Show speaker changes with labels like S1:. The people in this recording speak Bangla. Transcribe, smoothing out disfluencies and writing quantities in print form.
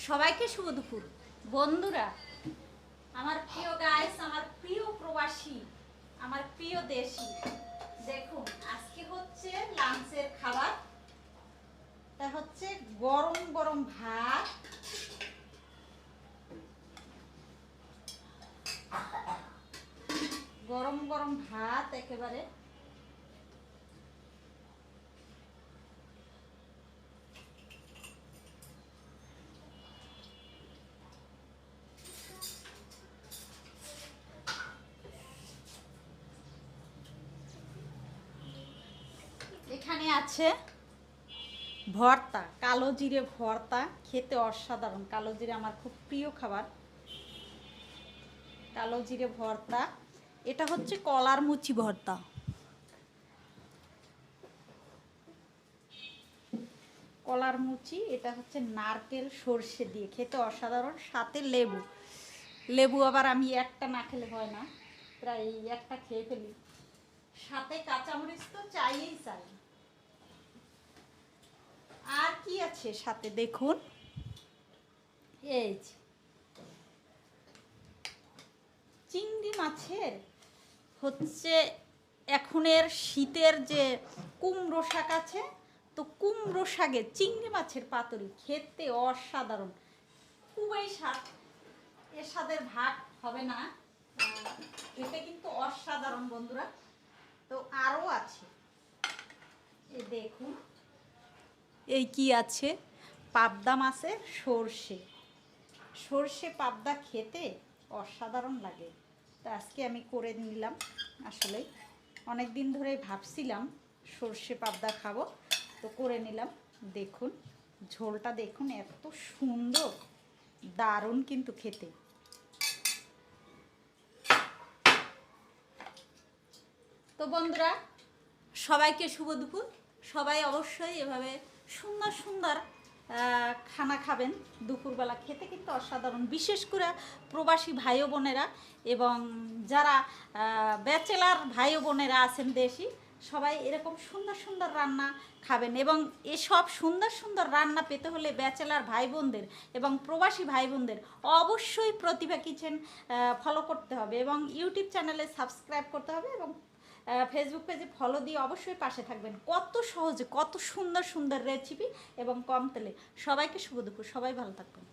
S1: সবাইকে শুভ দুপুর বন্ধুরা, আমার প্রিয় গাইস, আমার প্রিয় প্রবাসী, আমার প্রিয় দেশি। দেখুন আজকে হচ্ছে লাঞ্চের খাবার। তা হচ্ছে গরম গরম ভাত, গরম গরম ভাত একেবারে। এখানে আছে ভর্তা, কালো জিরে ভর্তা, খেতে অসাধারণ। কালো জিরে আমার খুব প্রিয় খাবার। কালো জিরে ভর্তা, এটা হচ্ছে কলার মুচি ভর্তা। কলার মুচি, এটা হচ্ছে নারকেল সর্ষে দিয়ে খেতে অসাধারণ। সাথে লেবু, লেবু আবার আমি একটা না খেলে হয় না, প্রায় একটা খেয়ে ফেলি। সাথে কাঁচামরিচ তো চাইই চাই। আর কি আছে সাথে দেখুন, এই চিংড়ি মাছের হচ্ছে এখনের শীতের যে কুমড়ো শাক আছে, তো কুমড়ো শাকে চিংড়ি মাছের পাতুরি খেতে অসাধারণ, খুবই স্বাদ। এর স্বাদের ভাগ হবে না, এটা কিন্তু অসাধারণ বন্ধুরা। তো আরও আছে, এই দেখুন, এই কি আছে, পাবদা মাছের সর্ষে, সর্ষে পাবদা খেতে অসাধারণ লাগে। তো আজকে আমি করে নিলাম। আসলে অনেক দিন ধরে ভাবছিলাম সর্ষে পাবদা খাবো, তো করে নিলাম। দেখুন ঝোলটা দেখুন, এত সুন্দর, দারুণ কিন্তু খেতে। তো বন্ধুরা, সবাইকে শুভ দুপুর। সবাই অবশ্যই এভাবে সুন্দর সুন্দর খানা খাবেন। দুপুরবেলা খেতে কিন্তু অসাধারণ, বিশেষ করে প্রবাসী ভাই বোনেরা এবং যারা ব্যাচেলার ভাই বোনেরা আছেন দেশি, সবাই এরকম সুন্দর সুন্দর রান্না খাবেন। এবং এসব সুন্দর সুন্দর রান্না পেতে হলে ব্যাচেলার ভাই বোনদের এবং প্রবাসী ভাই বোনদের অবশ্যই প্রতিভা কিচেন ফলো করতে হবে এবং ইউটিউব চ্যানেলে সাবস্ক্রাইব করতে হবে এবং ফেসবুক পেজে ফলো দিয়ে অবশ্যই পাশে থাকবেন। কত সহজে, কত সুন্দর সুন্দর রেসিপি এবং কম তেলে। সবাইকে শুভ দুপুর, সবাই ভালো থাকবেন।